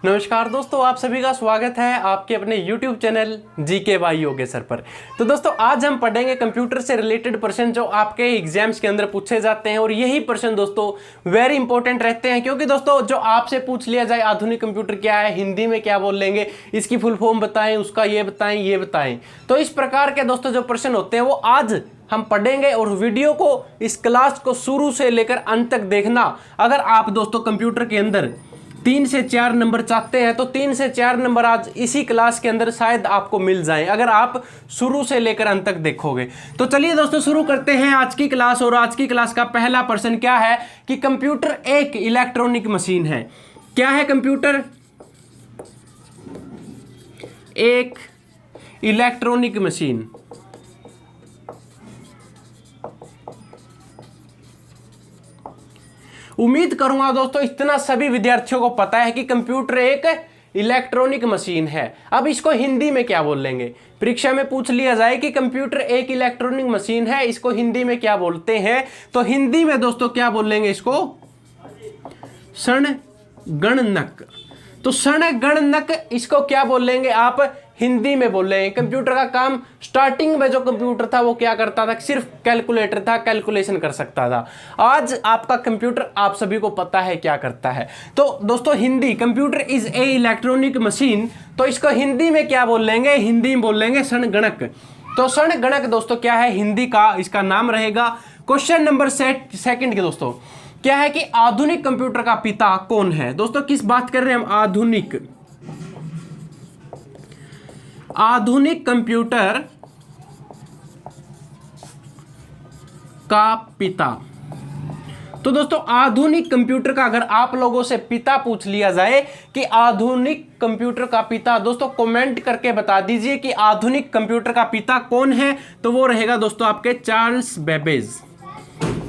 नमस्कार दोस्तों, आप सभी का स्वागत है आपके अपने YouTube channel GK by Yogeshwar पर। तो दोस्तों आज हम पढ़ेंगे कंप्यूटर से रिलेटेड प्रश्न जो आपके एग्जाम्स के अंदर पूछे जाते हैं और यही प्रश्न दोस्तों वेरी इंपॉर्टेंट रहते हैं, क्योंकि दोस्तों जो आपसे पूछ लिया जाए आधुनिक कंप्यूटर क्या है, हिंदी में क्या बोल लेंगे, इसकी फुल फॉर्म बताएं, उसका ये बताएं, तो इस प्रकार के दोस्तों जो प्रश्न होते हैं वो आज हम पढ़ेंगे। और वीडियो को, इस क्लास को शुरू से लेकर अंत तक देखना। अगर आप दोस्तों कंप्यूटर के अंदर 3 से 4 नंबर चाहते हैं तो 3 से 4 नंबर आज इसी क्लास के अंदर शायद आपको मिल जाएं, अगर आप शुरू से लेकर अंत तक देखोगे। तो चलिए दोस्तों शुरू करते हैं आज की क्लास। और आज की क्लास का पहला प्रश्न क्या है कि कंप्यूटर एक इलेक्ट्रॉनिक मशीन है। क्या है कंप्यूटर? एक इलेक्ट्रॉनिक मशीन। उम्मीद करूंगा दोस्तों इतना सभी विद्यार्थियों को पता है कि कंप्यूटर एक इलेक्ट्रॉनिक मशीन है। अब इसको हिंदी में क्या बोल लेंगे? परीक्षा में पूछ लिया जाए कि कंप्यूटर एक इलेक्ट्रॉनिक मशीन है, इसको हिंदी में क्या बोलते हैं, तो हिंदी में दोस्तों क्या बोल लेंगे इसको? संगणक। तो संगणक इसको क्या बोल लेंगे आप? हिंदी में बोल लेंगे। कंप्यूटर का काम स्टार्टिंग में जो कंप्यूटर था वो क्या करता था? सिर्फ कैलकुलेटर था, कैलकुलेशन कर सकता था। आज आपका कंप्यूटर आप सभी को पता है क्या करता है। तो दोस्तों Hindi, computer is a electronic machine, तो इसको हिंदी में क्या बोल लेंगे? हिंदी में बोल लेंगे संगणक। तो संगणक दोस्तों क्या है? हिंदी का इसका नाम रहेगा। क्वेश्चन नंबर सेकंड के दोस्तों क्या है कि आधुनिक कंप्यूटर का पिता कौन है? दोस्तों किस बात कर रहे हैं हम? आधुनिक कंप्यूटर का पिता। तो दोस्तों आधुनिक कंप्यूटर का अगर आप लोगों से पिता पूछ लिया जाए कि आधुनिक कंप्यूटर का पिता, दोस्तों कमेंट करके बता दीजिए कि आधुनिक कंप्यूटर का पिता कौन है। तो वो रहेगा दोस्तों आपके चार्ल्स बेबेज।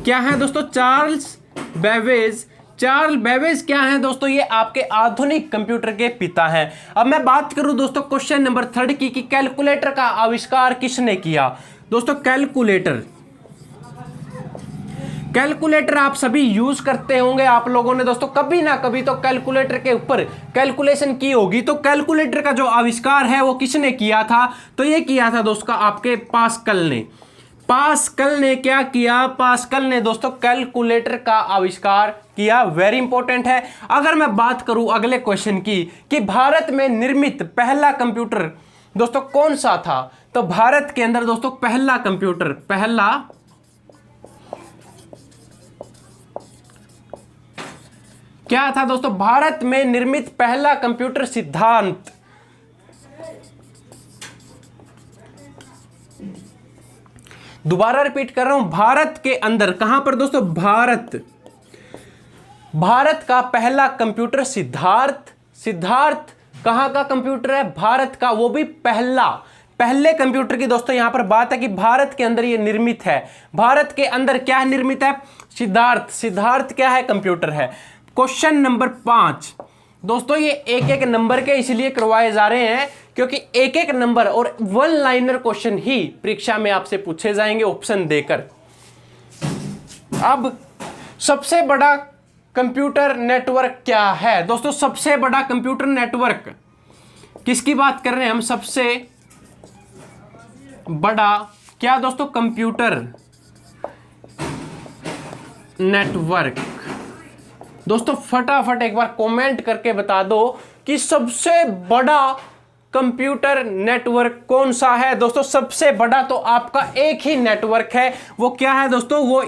क्या है दोस्तों? Charles Babbage. चार्ल्स बेबेज क्या है दोस्तों? ये आपके आधुनिक कंप्यूटर के पिता हैं। अब मैं बात करूं दोस्तों क्वेश्चन नंबर 3 की कि कैलकुलेटर का आविष्कार किसने किया? दोस्तों कैलकुलेटर आप सभी यूज करते होंगे। आप लोगों ने दोस्तों कभी ना कभी तो कैलकुलेटर के ऊपर कैलकुलेशन की होगी। तो कैलकुलेटर का जो आविष्कार है वो किसने किया था? तो ये किया था दोस्तों आपके पास्कल ने। पास्कल ने क्या किया? पास्कल ने दोस्तों कैलकुलेटर का आविष्कार किया। वेरी इंपॉर्टेंट है। अगर मैं बात करूं अगले क्वेश्चन की कि भारत में निर्मित पहला कंप्यूटर दोस्तों कौन सा था, तो भारत के अंदर दोस्तों पहला कंप्यूटर, क्या था दोस्तों? भारत में निर्मित पहला कंप्यूटर सिद्धांत। दोबारा रिपीट कर रहा हूं, भारत के अंदर, कहां पर दोस्तों? भारत का पहला कंप्यूटर सिद्धार्थ कहां का कंप्यूटर है? भारत का, वो भी पहले कंप्यूटर की दोस्तों यहां पर बात है कि भारत के अंदर ये निर्मित है। भारत के अंदर क्या निर्मित है? सिद्धार्थ क्या है? कंप्यूटर है। क्वेश्चन नंबर 5 दोस्तों ये एक नंबर के इसलिए करवाए जा रहे हैं क्योंकि एक नंबर और 1 लाइनर क्वेश्चन ही परीक्षा में आपसे पूछे जाएंगे ऑप्शन देकर। अब सबसे बड़ा कंप्यूटर नेटवर्क क्या है? दोस्तों सबसे बड़ा कंप्यूटर नेटवर्क किसकी बात कर रहे हैं हम? सबसे बड़ा क्या दोस्तों? Computer network. दोस्तों फटाफट एक बार कमेंट करके बता दो कि सबसे बड़ा कंप्यूटर नेटवर्क कौन सा है। दोस्तों सबसे बड़ा तो आपका एक ही नेटवर्क है, वो क्या है दोस्तों? वो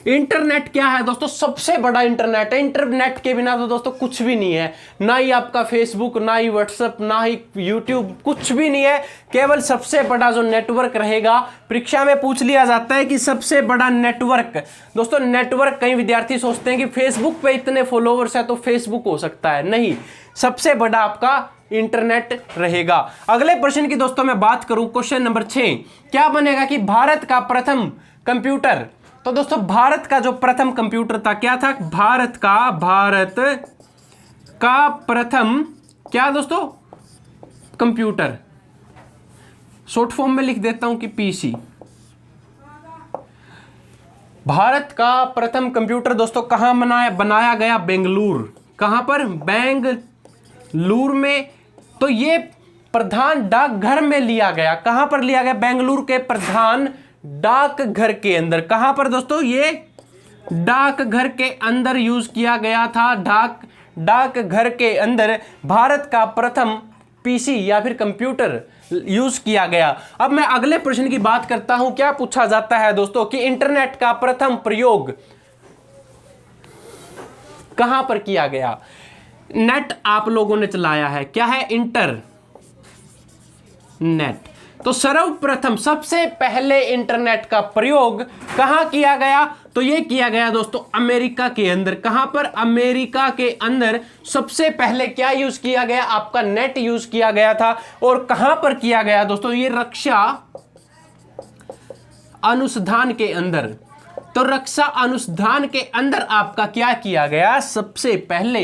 इंटरनेट क्या है दोस्तों? सबसे बड़ा इंटरनेट है। इंटरनेट के बिना तो दोस्तों कुछ भी नहीं है, ना ही आपका फेसबुक, ना ही व्हाट्सएप, ना ही यूट्यूब, कुछ भी नहीं है। केवल सबसे बड़ा जो नेटवर्क रहेगा, परीक्षा में पूछ लिया जाता है कि सबसे बड़ा नेटवर्क। दोस्तों नेटवर्क, कई विद्यार्थी सोचते हैं कि फेसबुक पे इतने फॉलोवर्स है तो फेसबुक हो सकता है, नहीं, सबसे बड़ा आपका इंटरनेट रहेगा। अगले प्रश्न की दोस्तों मैं बात करूं, क्वेश्चन नंबर 6 क्या बनेगा कि भारत का प्रथम कंप्यूटर, तो दोस्तों भारत का जो प्रथम कंप्यूटर था क्या था? भारत का प्रथम क्या दोस्तों? कंप्यूटर। शॉर्ट फॉर्म में लिख देता हूं कि पीसी। भारत का प्रथम कंप्यूटर दोस्तों कहाँ बनाया गया? बेंगलुरु। कहाँ पर? बेंगलुरु में। तो ये प्रधान डाकघर में लिया गया। कहाँ पर लिया गया? बेंगलुरु के प्रधान डाकघर के अंदर। कहाँ पर दोस्तों? ये डाकघर के अंदर यूज किया गया था। डाकघर के अंदर भारत का प्रथम पीसी या फिर कंप्यूटर यूज किया गया। अब मैं अगले प्रश्न की बात करता हूं। क्या पूछा जाता है दोस्तों कि इंटरनेट का प्रथम प्रयोग कहां पर किया गया? नेट आप लोगों ने चलाया है, क्या है? इंटरनेट। तो सर्वप्रथम सबसे पहले इंटरनेट का प्रयोग कहां किया गया? तो यह किया गया दोस्तों अमेरिका के अंदर। कहां पर? अमेरिका के अंदर सबसे पहले क्या यूज किया गया? आपका नेट यूज किया गया था। और कहां पर किया गया दोस्तों? ये रक्षा अनुसंधान के अंदर। तो रक्षा अनुसंधान के अंदर आपका क्या किया गया? सबसे पहले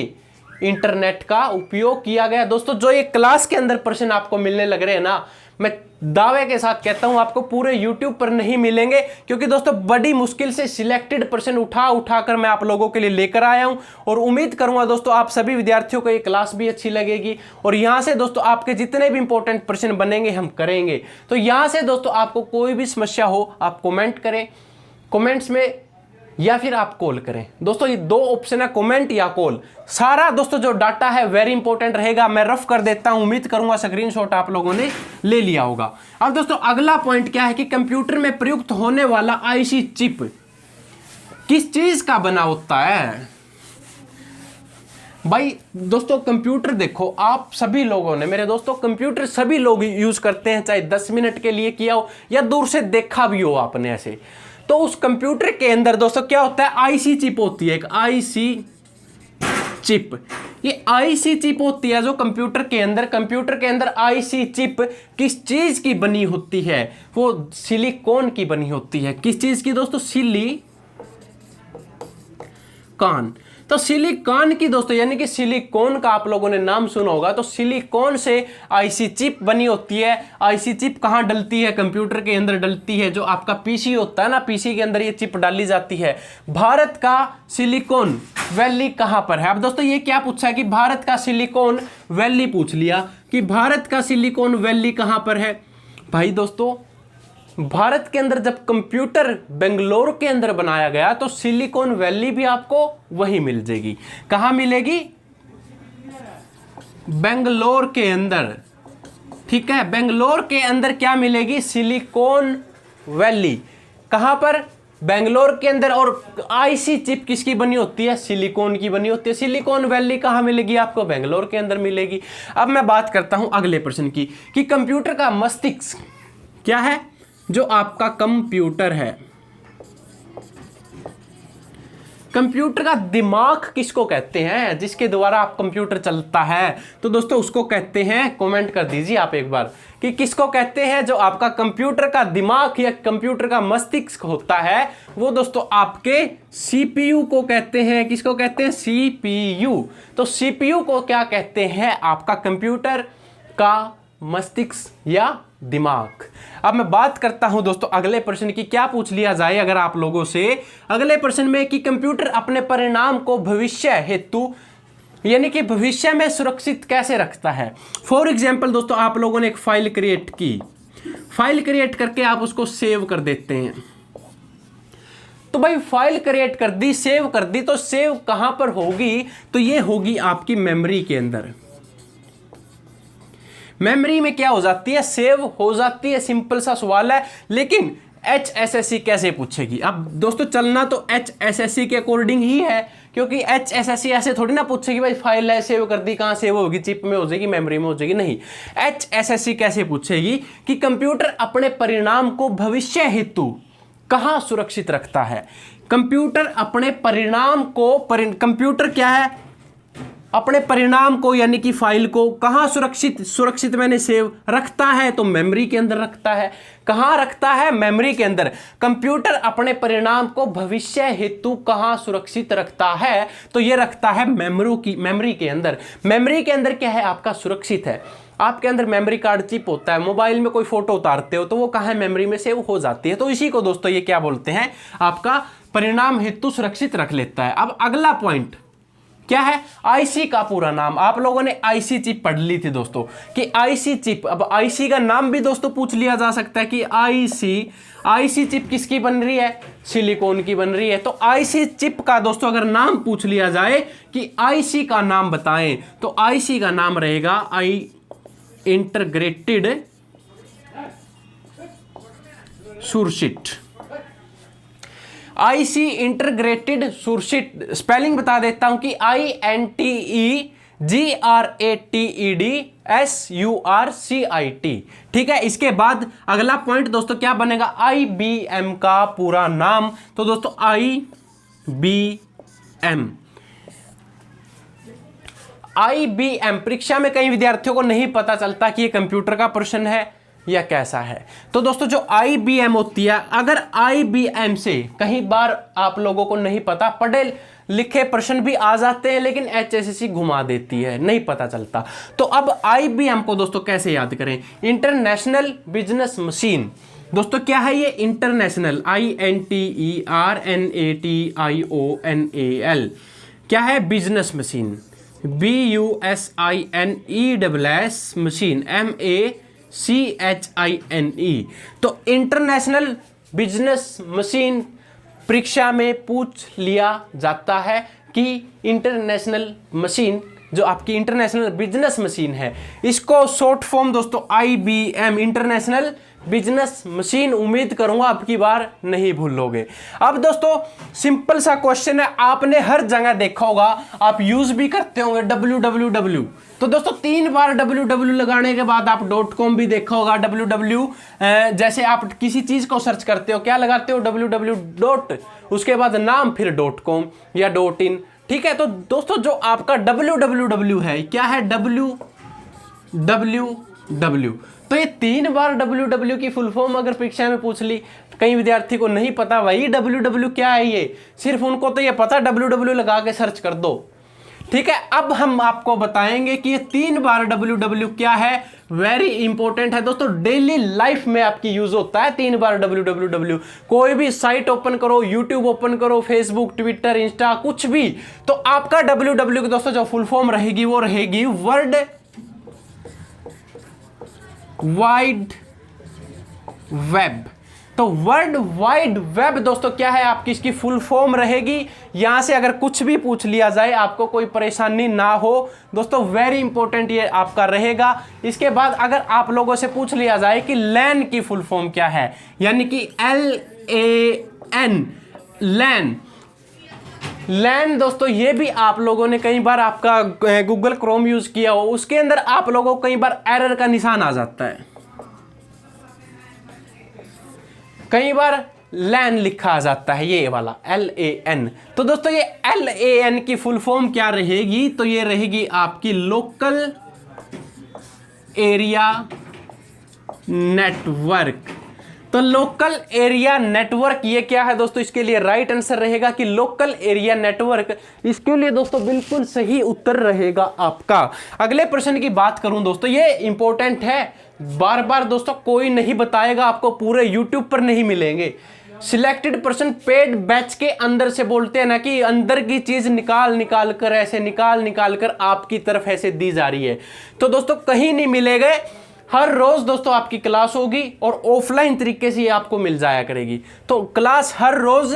इंटरनेट का उपयोग किया गया। दोस्तों जो ये क्लास के अंदर प्रश्न आपको मिलने लग रहे हैं ना, मैं दावे के साथ कहता हूं आपको पूरे YouTube पर नहीं मिलेंगे, क्योंकि दोस्तों बड़ी मुश्किल से सिलेक्टेड प्रश्न उठाकर मैं आप लोगों के लिए लेकर आया हूं। और उम्मीद करूंगा दोस्तों आप सभी विद्यार्थियों को ये क्लास भी अच्छी लगेगी। और यहां से दोस्तों आपके जितने भी इंपॉर्टेंट प्रश्न बनेंगे हम करेंगे। तो यहां से दोस्तों आपको कोई भी समस्या हो आप कमेंट करें, कमेंट्स में, या फिर आप कॉल करें। दोस्तों ये दो ऑप्शन है, कमेंट या कॉल। सारा दोस्तों जो डाटा है वेरी इंपॉर्टेंट रहेगा। मैं रफ कर देता हूं, उम्मीद करूंगा स्क्रीनशॉट आप लोगों ने ले लिया होगा। अब दोस्तों अगला पॉइंट क्या है कि कंप्यूटर में प्रयुक्त होने वाला आईसी चिप किस चीज का बना होता है? भाई दोस्तों कंप्यूटर देखो, आप सभी लोगों ने, मेरे दोस्तों कंप्यूटर सभी लोग यूज करते हैं, चाहे 10 मिनट के लिए किया हो या दूर से देखा भी हो आपने ऐसे। तो उस कंप्यूटर के अंदर दोस्तों क्या होता है? आईसी चिप होती है, एक आईसी चिप। ये आईसी चिप होती है जो कंप्यूटर के अंदर आईसी चिप किस चीज की बनी होती है? वो सिलिकॉन की बनी होती है। किस चीज की दोस्तों? सिलिकॉन। तो सिलिकॉन की दोस्तों, यानी कि सिलिकॉन का आप लोगों ने नाम सुना होगा। तो सिलिकॉन से आईसी चिप बनी होती है। आईसी चिप कहां डलती है? कंप्यूटर के अंदर डलती है। जो आपका पीसी होता है ना, पीसी के अंदर ये चिप डाली जाती है। भारत का सिलिकॉन वैली कहां पर है? अब दोस्तों ये क्या पूछा है कि भारत का सिलिकॉन वैली पूछ लिया कि भारत का सिलिकॉन वैली कहां पर है। भाई दोस्तों भारत के अंदर जब कंप्यूटर बेंगलोर के अंदर बनाया गया तो सिलिकॉन वैली भी आपको वही मिल जाएगी। कहां मिलेगी? बेंगलोर के अंदर। ठीक है, बेंगलोर के अंदर क्या मिलेगी? Silicon valley. कहां पर? बेंगलोर के अंदर। और आईसी चिप किसकी बनी होती है? सिलिकॉन की बनी होती है। सिलिकॉन वैली कहां मिलेगी आपको? बेंगलोर के अंदर मिलेगी। अब मैं बात करता हूं अगले प्रश्न की कि कंप्यूटर का मस्तिष्क क्या है? जो आपका कंप्यूटर है, कंप्यूटर का दिमाग किसको कहते हैं? जिसके द्वारा आप कंप्यूटर चलता है, तो दोस्तों उसको कहते हैं, कमेंट कर दीजिए आप एक बार कि किसको कहते हैं? जो आपका कंप्यूटर का दिमाग या कंप्यूटर का मस्तिष्क होता है वो दोस्तों आपके सीपीयू को कहते हैं। किसको कहते हैं? सीपीयू। तो सीपीयू को क्या कहते हैं? आपका कंप्यूटर का मस्तिष्क या दिमाग। अब मैं बात करता हूं दोस्तों अगले प्रश्न की। क्या पूछ लिया जाए अगर आप लोगों से अगले प्रश्न में कि कंप्यूटर अपने परिणाम को भविष्य हेतु, यानी कि भविष्य में सुरक्षित कैसे रखता है? फॉर एग्जाम्पल दोस्तों आप लोगों ने एक फाइल क्रिएट की, फाइल क्रिएट करके आप उसको सेव कर देते हैं। तो भाई फाइल क्रिएट कर दी, सेव कर दी, तो सेव कहां पर होगी? तो ये होगी आपकी मेमोरी के अंदर। मेमोरी में क्या हो जाती है? सेव हो जाती है। सिंपल सा सवाल है, लेकिन HSSC कैसे पूछेगी? अब दोस्तों चलना तो HSSC के अकॉर्डिंग ही है, क्योंकि HSSC ऐसे थोड़ी ना पूछेगी भाई फाइल है सेव कर दी, कहां सेव होगी? चिप में हो जाएगी, मेमोरी में हो जाएगी? नहीं। HSSC कैसे पूछेगी कि कंप्यूटर अपने परिणाम को भविष्य हेतु कहां सुरक्षित रखता है? कंप्यूटर अपने परिणाम को कंप्यूटर क्या है? अपने परिणाम को यानी कि फाइल को कहां सुरक्षित मैंने सेव रखता है? तो मेमोरी के अंदर रखता है। कहां रखता है? मेमोरी के अंदर। कंप्यूटर अपने परिणाम को भविष्य हेतु कहां सुरक्षित रखता है? तो यह रखता है मेमोरी के अंदर। मेमोरी के अंदर क्या है आपका? सुरक्षित है। आपके अंदर मेमोरी कार्ड चिप होता है, मोबाइल में कोई फोटो उतारते हो तो वो कहां है? मेमोरी में सेव हो जाती है। तो इसी को दोस्तों ये क्या बोलते हैं? आपका परिणाम हेतु सुरक्षित रख लेता है। अब अगला पॉइंट क्या है, आईसी का पूरा नाम। आप लोगों ने आईसी चिप पढ़ ली थी दोस्तों कि आईसी चिप, अब आईसी का नाम भी दोस्तों पूछ लिया जा सकता है कि आईसी चिप किसकी बन रही है, सिलिकॉन की बन रही है। तो आईसी चिप का दोस्तों अगर नाम पूछ लिया जाए कि आईसी का नाम बताएं, तो आईसी का नाम रहेगा integrated circuit. IC integrated circuit, spelling बता देता हूं कि INTEGRATEDSURCIT। ठीक है, इसके बाद अगला पॉइंट दोस्तों क्या बनेगा, IBM का पूरा नाम। तो दोस्तों IBM परीक्षा में कई विद्यार्थियों को नहीं पता चलता कि ये कंप्यूटर का प्रश्न है या कैसा है। तो दोस्तों जो IBM होती है, अगर IBM से कई बार आप लोगों को नहीं पता, पढ़े लिखे प्रश्न भी आ जाते हैं लेकिन HSSC घुमा देती है, नहीं पता चलता। तो अब IBM को दोस्तों कैसे याद करें, इंटरनेशनल बिजनेस मशीन। दोस्तों क्या है ये, इंटरनेशनल INTERNATIONAL क्या है, business machine, BUSINESS machine MACHINE। तो इंटरनेशनल बिजनेस मशीन परीक्षा में पूछ लिया जाता है कि इंटरनेशनल मशीन जो आपकी इंटरनेशनल बिजनेस मशीन है, इसको शॉर्ट फॉर्म दोस्तों IBM इंटरनेशनल बिजनेस मशीन। उम्मीद करूंगा अब की बार नहीं भूलोगे। अब दोस्तों सिंपल सा क्वेश्चन है, आपने हर जगह देखा होगा, आप यूज भी करते होंगे www। तो दोस्तों 3 बार www लगाने के बाद आप .com भी देखा होगा। www जैसे आप किसी चीज को सर्च करते हो क्या लगाते हो, www उसके बाद नाम फिर .com या .in। ठीक है, तो दोस्तों जो आपका www है क्या है, www। तो ये 3 बार www की फुल फॉर्म अगर परीक्षा में पूछ ली, कई विद्यार्थी को नहीं पता भाई www क्या है, ये सिर्फ उनको तो ये पता www लगा के सर्च कर दो। ठीक है, अब हम आपको बताएंगे कि ये 3 बार www क्या है, वेरी इंपॉर्टेंट है दोस्तों, डेली लाइफ में आपकी यूज होता है 3 बार www। कोई भी साइट ओपन करो, यूट्यूब ओपन करो, फेसबुक, ट्विटर, इंस्टा, कुछ भी, तो आपका www की दोस्तों जो फुल फॉर्म रहेगी वो रहेगी वर्ल्ड वाइड वेब। तो वर्ल्ड वाइड वेब दोस्तों क्या है, आपकी इसकी फुल फॉर्म रहेगी। यहां से अगर कुछ भी पूछ लिया जाए आपको कोई परेशानी ना हो दोस्तों, वेरी इंपॉर्टेंट ये आपका रहेगा। इसके बाद अगर आप लोगों से पूछ लिया जाए कि लैन की फुल फॉर्म क्या है, यानी कि LAN, लैन दोस्तों ये भी आप लोगों ने कई बार आपका गूगल क्रोम यूज किया हो, उसके अंदर आप लोगों को कई बार एरर का निशान आ जाता है, कई बार लैन लिखा आ जाता है, ये वाला LAN। तो दोस्तों ये LAN की फुल फॉर्म क्या रहेगी, तो ये रहेगी आपकी लोकल एरिया नेटवर्क। तो लोकल एरिया नेटवर्क ये क्या है दोस्तों, इसके लिए राइट आंसर रहेगा कि लोकल एरिया नेटवर्क। इसके लिए दोस्तों बिल्कुल सही उत्तर रहेगा आपका। अगले प्रश्न की बात करूं दोस्तों, ये इंपॉर्टेंट है, बार बार दोस्तों कोई नहीं बताएगा आपको, पूरे यूट्यूब पर नहीं मिलेंगे। सिलेक्टेड पर्सन पेड बैच के अंदर से बोलते हैं ना कि अंदर की चीज निकाल निकाल कर, ऐसे निकाल निकाल कर आपकी तरफ ऐसे दी जा रही है। तो दोस्तों कहीं नहीं मिलेगा, हर रोज दोस्तों आपकी क्लास होगी और ऑफलाइन तरीके से ये आपको मिल जाया करेगी। तो क्लास हर रोज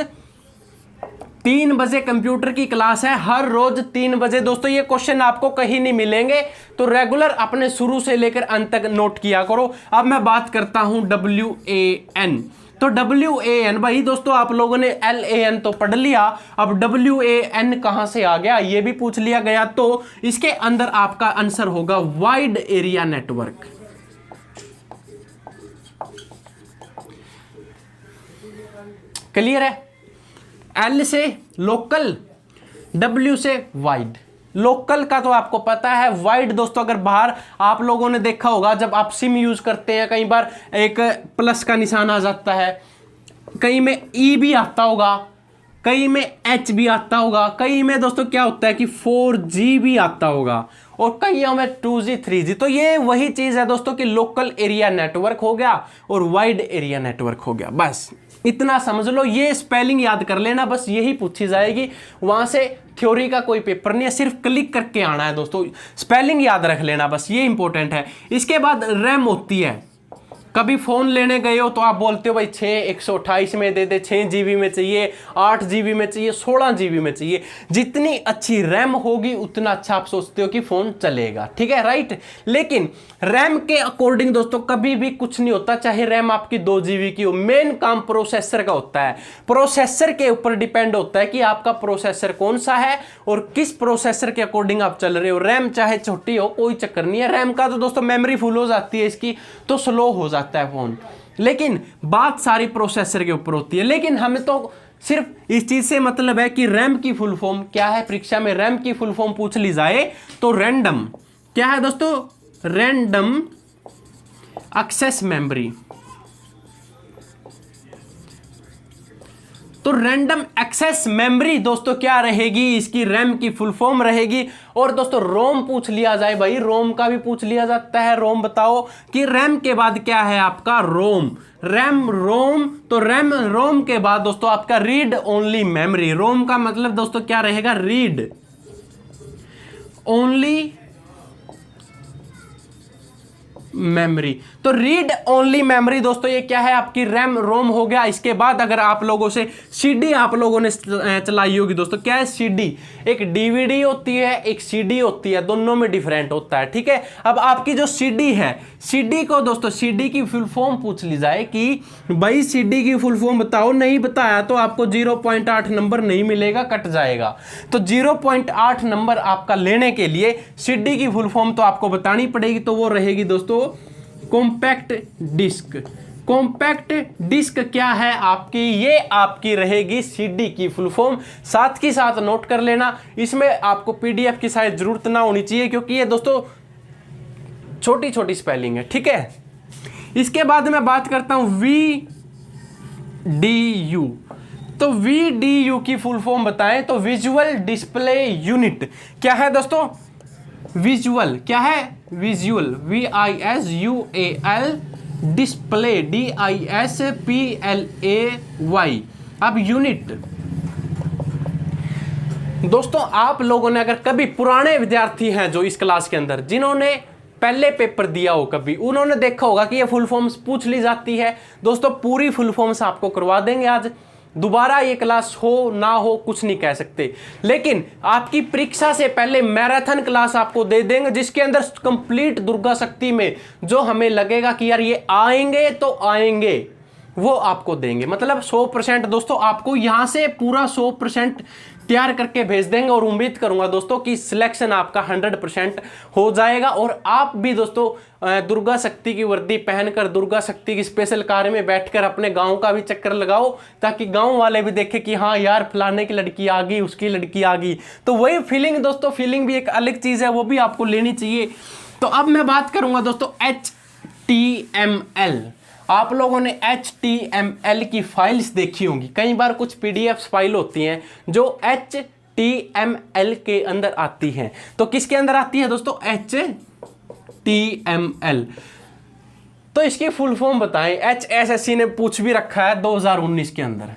3 बजे कंप्यूटर की क्लास है, हर रोज 3 बजे दोस्तों। ये क्वेश्चन आपको कहीं नहीं मिलेंगे, तो रेगुलर अपने शुरू से लेकर अंत तक नोट किया करो। अब मैं बात करता हूं WAN। तो WAN भाई दोस्तों आप लोगों ने LAN तो पढ़ लिया, अब WAN कहां से आ गया ये भी पूछ लिया गया, तो इसके अंदर आपका आंसर होगा वाइड एरिया नेटवर्क। क्लियर है, L से लोकल, W से वाइड। लोकल का तो आपको पता है, वाइड दोस्तों अगर बाहर आप लोगों ने देखा होगा जब आप सिम यूज करते हैं कई बार एक प्लस का निशान आ जाता है, कहीं में E भी आता होगा, कहीं में H भी आता होगा, कहीं में दोस्तों क्या होता है कि 4G भी आता होगा, और कहीं में 2G 3G। तो ये वही चीज है दोस्तों कि लोकल एरिया नेटवर्क हो गया और वाइड एरिया नेटवर्क हो गया। बस इतना समझ लो, ये स्पेलिंग याद कर लेना, बस यही पूछी जाएगी। वहां से थ्योरी का कोई पेपर नहीं है, सिर्फ क्लिक करके आना है दोस्तों। स्पेलिंग याद रख लेना, बस ये इंपॉर्टेंट है। इसके बाद रैम होती है। कभी फोन लेने गए हो तो आप बोलते हो भाई 128 में दे दे, 6 GB में चाहिए, 8 GB में चाहिए, 16 GB में चाहिए। जितनी अच्छी रैम होगी उतना अच्छा आप सोचते हो कि फोन चलेगा, ठीक है, राइट। लेकिन रैम के अकॉर्डिंग दोस्तों कभी भी कुछ नहीं होता, चाहे रैम आपकी 2 GB की हो। मेन काम प्रोसेसर का होता है। प्रोसेसर के ऊपर डिपेंड होता है कि आपका प्रोसेसर कौन सा है और किस प्रोसेसर के अकॉर्डिंग आप चल रहे हो। रैम चाहे छोटी हो कोई चक्कर नहीं है। रैम का तो दोस्तों मेमोरी फुल हो जाती है इसकी तो स्लो हो जाता है फोन, लेकिन बात सारी प्रोसेसर के ऊपर होती है। लेकिन हमें तो सिर्फ इस चीज से मतलब है कि रैम की फुल फॉर्म क्या है। परीक्षा में रैम की फुल फॉर्म पूछ ली जाए तो रैंडम क्या है दोस्तों, रैंडम एक्सेस मेमोरी। तो रैंडम एक्सेस मेमोरी दोस्तों क्या रहेगी, इसकी रैम की फुल फॉर्म रहेगी। और दोस्तों रोम पूछ लिया जाए, भाई रोम का भी पूछ लिया जाता है। रोम बताओ कि रैम के बाद क्या है आपका, रोम। रैम रोम, तो रैम रोम के बाद दोस्तों आपका रीड ओनली मेमोरी। रोम का मतलब दोस्तों क्या रहेगा, रीड ओनली मेमोरी। तो रीड ओनली मेमोरी दोस्तों ये क्या है, आपकी रैम रोम हो गया। इसके बाद अगर आप लोगों से सीडी आप लोगों ने चलाई होगी दोस्तों, क्या है सीडी, एक डीवीडी होती है एक सीडी होती है, दोनों में डिफरेंट होता है, ठीक है। अब आपकी जो सीडी है, सीडी को दोस्तों सीडी की फुल फॉर्म पूछ ली जाए कि भाई सीडी की फुल फॉर्म बताओ, नहीं बताया तो आपको 0.8 नंबर नहीं मिलेगा, कट जाएगा। तो 0.8 नंबर आपका लेने के लिए सीडी की फुल फॉर्म तो आपको बतानी पड़ेगी, तो वो रहेगी दोस्तों कॉम्पैक्ट डिस्क। कॉम्पैक्ट डिस्क क्या है आपकी, ये आपकी रहेगी सीडी की फुल फॉर्म। साथ ही साथ नोट कर लेना, इसमें आपको पीडीएफ की शायद जरूरत ना होनी चाहिए क्योंकि ये दोस्तों छोटी छोटी स्पेलिंग है, ठीक है। इसके बाद मैं बात करता हूं VDU। तो VDU की फुल फॉर्म बताएं तो विजुअल डिस्प्ले यूनिट। क्या है दोस्तों, विजुअल क्या है, विजुअल VISUAL, डिस्प्ले DISPLAY। अब यूनिट दोस्तों आप लोगों ने अगर कभी, पुराने विद्यार्थी हैं जो इस क्लास के अंदर जिन्होंने पहले पेपर दिया हो कभी, उन्होंने देखा होगा कि ये फुल फॉर्म्स पूछ ली जाती है। दोस्तों पूरी फुल फॉर्म्स आपको करवा देंगे आज। दोबारा ये क्लास हो ना हो कुछ नहीं कह सकते, लेकिन आपकी परीक्षा से पहले मैराथन क्लास आपको दे देंगे जिसके अंदर कंप्लीट दुर्गा शक्ति में जो हमें लगेगा कि यार ये आएंगे तो आएंगे, वो आपको देंगे। मतलब 100% दोस्तों आपको यहां से पूरा 100% तैयार करके भेज देंगे और उम्मीद करूंगा दोस्तों कि सिलेक्शन आपका 100% हो जाएगा। और आप भी दोस्तों दुर्गा शक्ति की वर्दी पहनकर दुर्गा शक्ति की स्पेशल कार में बैठकर अपने गांव का भी चक्कर लगाओ, ताकि गांव वाले भी देखें कि हाँ यार फलाने की लड़की आ गई, उसकी लड़की आ गई। तो वही फीलिंग दोस्तों, फीलिंग भी एक अलग चीज है, वो भी आपको लेनी चाहिए। तो अब मैं बात करूंगा दोस्तों HTML। आप लोगों ने HTML की फाइल्स देखी होंगी, कई बार कुछ PDF फाइल होती हैं जो HTML के अंदर आती हैं। तो किसके अंदर आती है दोस्तों, HTML। तो इसकी फुल फॉर्म बताएं। HSSC ने पूछ भी रखा है 2019 के अंदर।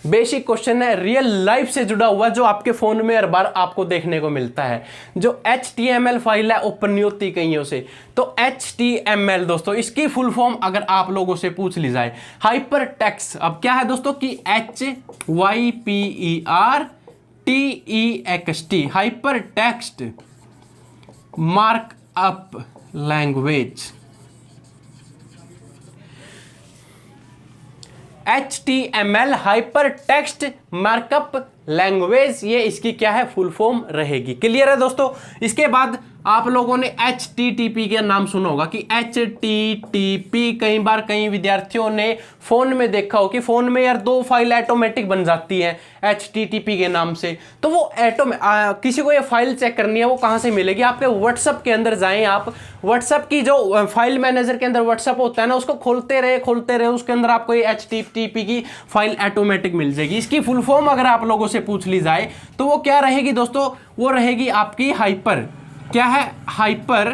बेसिक क्वेश्चन है, रियल लाइफ से जुड़ा हुआ, जो आपके फोन में हर बार आपको देखने को मिलता है। जो HTML फाइल है ओपन नहीं होती कईयों से। तो HTML दोस्तों इसकी फुल फॉर्म अगर आप लोगों से पूछ ली जाए, हाइपर टेक्स्ट। अब क्या है दोस्तों कि HYPERTEXT, hyper text markup language. HTML hyper text markup language, ये इसकी क्या है फुल फॉर्म रहेगी। क्लियर है दोस्तों। इसके बाद आप लोगों ने HTTP का नाम सुना होगा कि HTTP कई बार कई विद्यार्थियों ने फोन में देखा हो कि फोन में यार 2 फाइल ऑटोमेटिक बन जाती है HTTP के नाम से। तो वो किसी को ये फाइल चेक करनी है, वो कहां से मिलेगी, आपके व्हाट्सएप के अंदर जाएं। आप व्हाट्सएप की जो फाइल मैनेजर के अंदर व्हाट्सएप होता है ना, उसको खोलते रहे उसके अंदर आपको ये HTTP की फाइल ऑटोमेटिक मिल जाएगी। इसकी फुल फॉर्म अगर आप लोगों से पूछ ली जाए तो वो क्या रहेगी दोस्तों, वो रहेगी आपकी हाइपर, क्या है, hyper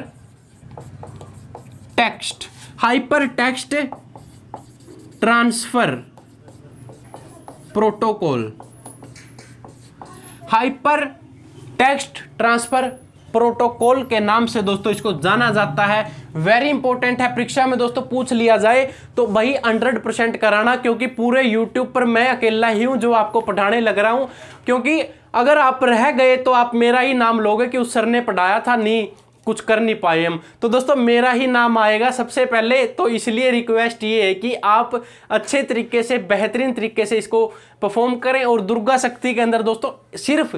text. Hyper text transfer protocol, hyper text transfer protocol के नाम से दोस्तों इसको जाना जाता है। वेरी इंपॉर्टेंट है, परीक्षा में दोस्तों पूछ लिया जाए तो वही 100% कराना, क्योंकि पूरे यूट्यूब पर मैं अकेला ही हूं जो आपको पढ़ाने लग रहा हूं। क्योंकि अगर आप रह गए तो आप मेरा ही नाम लोगे कि उस सर ने पढ़ाया था, नहीं कुछ कर नहीं पाए हम, तो दोस्तों मेरा ही नाम आएगा सबसे पहले। तो इसलिए रिक्वेस्ट ये है कि आप अच्छे तरीके से, बेहतरीन तरीके से इसको परफॉर्म करें। और दुर्गा शक्ति के अंदर दोस्तों सिर्फ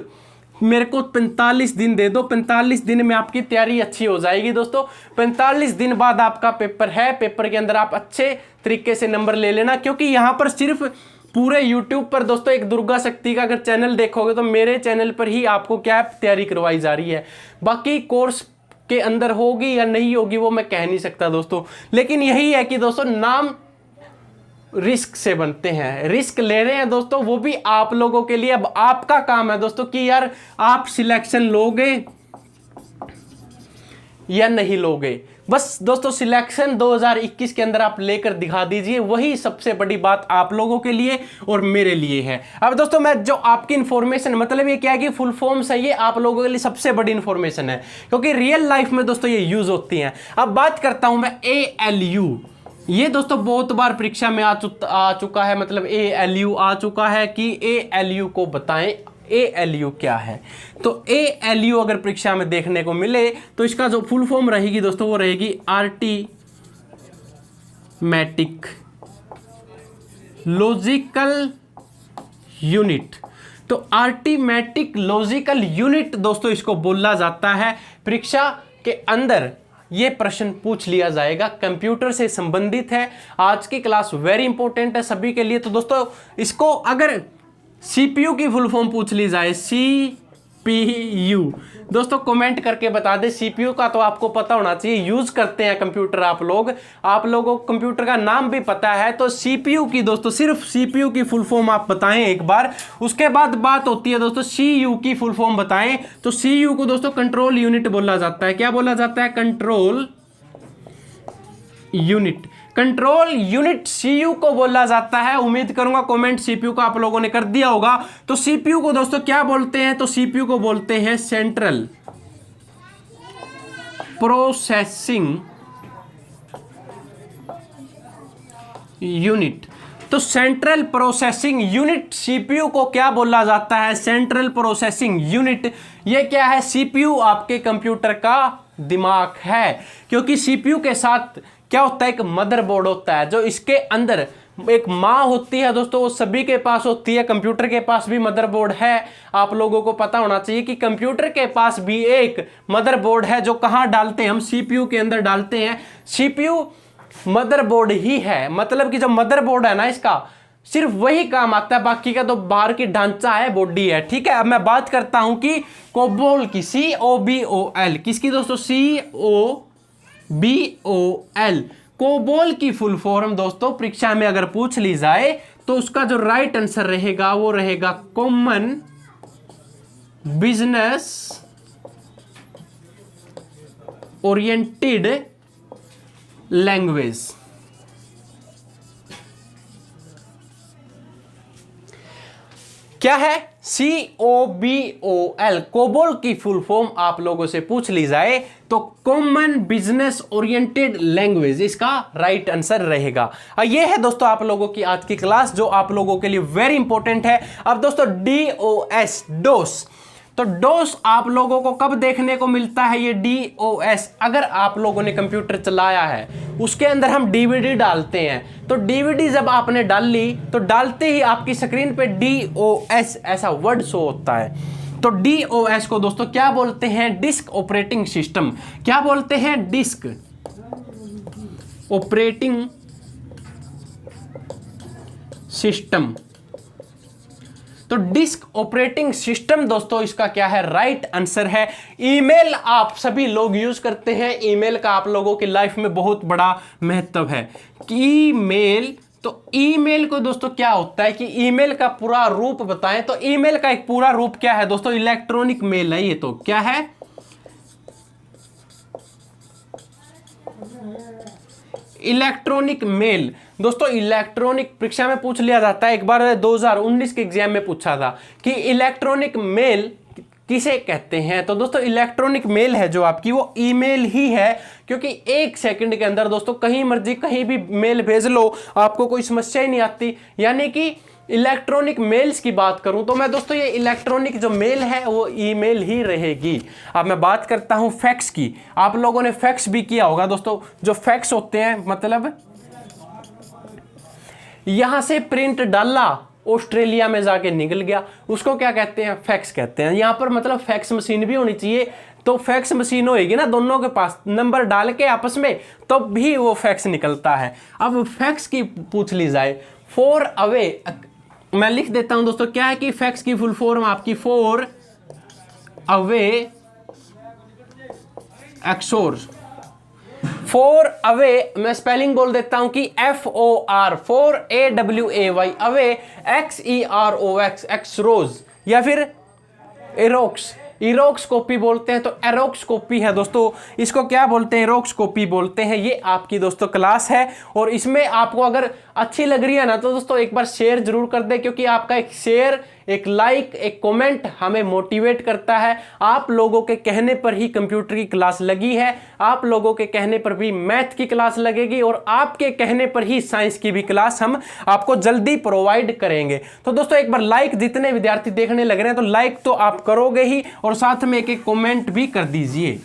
मेरे को 45 दिन दे दो, 45 दिन में आपकी तैयारी अच्छी हो जाएगी दोस्तों। 45 दिन बाद आपका पेपर है, पेपर के अंदर आप अच्छे तरीके से नंबर ले लेना, क्योंकि यहाँ पर सिर्फ पूरे YouTube पर दोस्तों एक दुर्गा शक्ति का अगर चैनल देखोगे तो मेरे चैनल पर ही आपको क्या तैयारी करवाई जा रही है। बाकी कोर्स के अंदर होगी या नहीं होगी वो मैं कह नहीं सकता दोस्तों, लेकिन यही है कि दोस्तों नाम रिस्क से बनते हैं, रिस्क ले रहे हैं दोस्तों, वो भी आप लोगों के लिए। अब आपका काम है दोस्तों कि यार आप सिलेक्शन लोगे या नहीं लोगे। बस दोस्तों सिलेक्शन 2021 के अंदर आप लेकर दिखा दीजिए, वही सबसे बड़ी बात आप लोगों के लिए और मेरे लिए है। अब दोस्तों मैं जो आपकी इंफॉर्मेशन, मतलब ये क्या है कि फुल फॉर्म्स है, ये आप लोगों के लिए सबसे बड़ी इंफॉर्मेशन है, क्योंकि रियल लाइफ में दोस्तों ये यूज होती हैं। अब बात करता हूं मैं ALU, ये दोस्तों बहुत बार परीक्षा में आ चुका है, मतलब ALU आ चुका है कि ALU को बताएं ALU क्या है। तो ALU अगर परीक्षा में देखने को मिले तो इसका जो फुल फॉर्म रहेगी दोस्तों वो रहेगी आर्टिमेटिक लॉजिकल यूनिट। तो आर्टिमेटिक लॉजिकल यूनिट दोस्तों इसको बोला जाता है। परीक्षा के अंदर ये प्रश्न पूछ लिया जाएगा, कंप्यूटर से संबंधित है। आज की क्लास वेरी इंपॉर्टेंट है सभी के लिए। तो दोस्तों इसको अगर CPU की फुल फॉर्म पूछ ली जाए, CPU दोस्तों कमेंट करके बता दे। CPU का तो आपको पता होना चाहिए, यूज करते हैं कंप्यूटर आप लोगों को कंप्यूटर का नाम भी पता है। तो CPU की दोस्तों सिर्फ CPU की फुल फॉर्म आप बताएं एक बार, उसके बाद बात होती है दोस्तों CU की फुल फॉर्म बताएं। तो CU को दोस्तों कंट्रोल यूनिट बोला जाता है। क्या बोला जाता है? Control unit. Control unit CPU को बोला जाता है। उम्मीद करूंगा कमेंट CPU का आप लोगों ने कर दिया होगा। तो CPU को दोस्तों क्या बोलते हैं? तो CPU को बोलते हैं सेंट्रल प्रोसेसिंग यूनिट। तो सेंट्रल प्रोसेसिंग यूनिट CPU को क्या बोला जाता है? Central processing unit. ये क्या है? CPU आपके कंप्यूटर का दिमाग है, क्योंकि CPU के साथ क्या होता है? एक मदरबोर्ड होता है, जो इसके अंदर एक माँ होती है दोस्तों, वो सभी के पास होती है। कंप्यूटर के पास भी मदरबोर्ड है। आप लोगों को पता होना चाहिए कि कंप्यूटर के पास भी एक मदरबोर्ड है, जो कहाँ डालते हैं? हम CPU के अंदर डालते हैं। CPU मदरबोर्ड ही है, मतलब कि जो मदरबोर्ड है ना, इसका सिर्फ वही काम आता है, बाकी का तो बाहर की ढांचा है, बॉडी है। ठीक है, अब मैं बात करता हूं कि कोबोल की, COBOL किसकी दोस्तों? COBOL कोबोल की फुल फॉर्म दोस्तों परीक्षा में अगर पूछ ली जाए तो उसका जो राइट आंसर रहेगा वो रहेगा कॉमन बिजनेस ओरिएंटेड लैंग्वेज। क्या है? COBOL कोबोल की फुल फॉर्म आप लोगों से पूछ ली जाए तो कॉमन बिजनेस ओरिएंटेड लैंग्वेज इसका राइट आंसर रहेगा। ये है दोस्तों आप लोगों की आज की क्लास, जो आप लोगों के लिए वेरी इंपॉर्टेंट है। अब दोस्तों DOS तो DOS आप लोगों को कब देखने को मिलता है? ये DOS अगर आप लोगों ने कंप्यूटर चलाया है, उसके अंदर हम DVD डालते हैं। तो DVD जब आपने डाल ली तो डालते ही आपकी स्क्रीन पे DOS ऐसा वर्ड शो होता है। तो DOS को दोस्तों क्या बोलते हैं? Disk operating system. क्या बोलते हैं? Disk operating system. तो डिस्क ऑपरेटिंग सिस्टम दोस्तों इसका क्या है? राइट आंसर है। ईमेल आप सभी लोग यूज करते हैं, ईमेल का आप लोगों की लाइफ में बहुत बड़ा महत्व है। ईमेल, तो ईमेल को दोस्तों क्या होता है कि ईमेल का पूरा रूप बताएं तो ईमेल का एक पूरा रूप क्या है दोस्तों? इलेक्ट्रॉनिक मेल है। ये तो क्या है? Electronic mail. दोस्तों इलेक्ट्रॉनिक परीक्षा में पूछ लिया जाता है, एक बार 2019 के एग्जाम में पूछा था कि इलेक्ट्रॉनिक मेल किसे कहते हैं। तो दोस्तों इलेक्ट्रॉनिक मेल है जो आपकी वो ईमेल ही है, क्योंकि 1 सेकंड के अंदर दोस्तों कहीं मर्जी कहीं भी मेल भेज लो, आपको कोई समस्या ही नहीं आती। यानी कि इलेक्ट्रॉनिक मेल्स की बात करूं तो मैं दोस्तों ये इलेक्ट्रॉनिक जो मेल है वो ईमेल ही रहेगी। अब मैं बात करता हूं फैक्स की। आप लोगों ने फैक्स भी किया होगा दोस्तों। जो फैक्स होते हैं मतलब यहां से प्रिंट डाला, ऑस्ट्रेलिया में जाके निकल गया, उसको क्या कहते हैं, फैक्स कहते हैं। यहां पर मतलब फैक्स मशीन भी होनी चाहिए, तो फैक्स मशीन होएगी ना दोनों के पास, नंबर डाल के आपस में तो भी वो फैक्स निकलता है। अब फैक्स की पूछ ली जाए, फॉर अवे, मैं लिख देता हूं दोस्तों क्या है कि फैक्स की फुल फॉर्म आपकी फॉर अवे एक्सोर्स। फॉर अवे मैं स्पेलिंग बोल देता हूं कि FOR, for AWAY, away XEROX, एक्सरोज, या फिर एरोक्स, इरोक्सकोपी बोलते हैं। तो एरोक्सकोपी है दोस्तों, इसको क्या बोलते हैं, एरोक्सकोपी बोलते हैं। ये आपकी दोस्तों क्लास है, और इसमें आपको अगर अच्छी लग रही है ना तो दोस्तों एक बार शेयर जरूर कर दे, क्योंकि आपका एक शेयर, एक लाइक, एक कमेंट हमें मोटिवेट करता है। आप लोगों के कहने पर ही कंप्यूटर की क्लास लगी है, आप लोगों के कहने पर भी मैथ की क्लास लगेगी, और आपके कहने पर ही साइंस की भी क्लास हम आपको जल्दी प्रोवाइड करेंगे। तो दोस्तों एक बार लाइक, जितने विद्यार्थी देखने लग रहे हैं तो लाइक तो आप करोगे ही, और साथ में एक कमेंट भी कर दीजिए।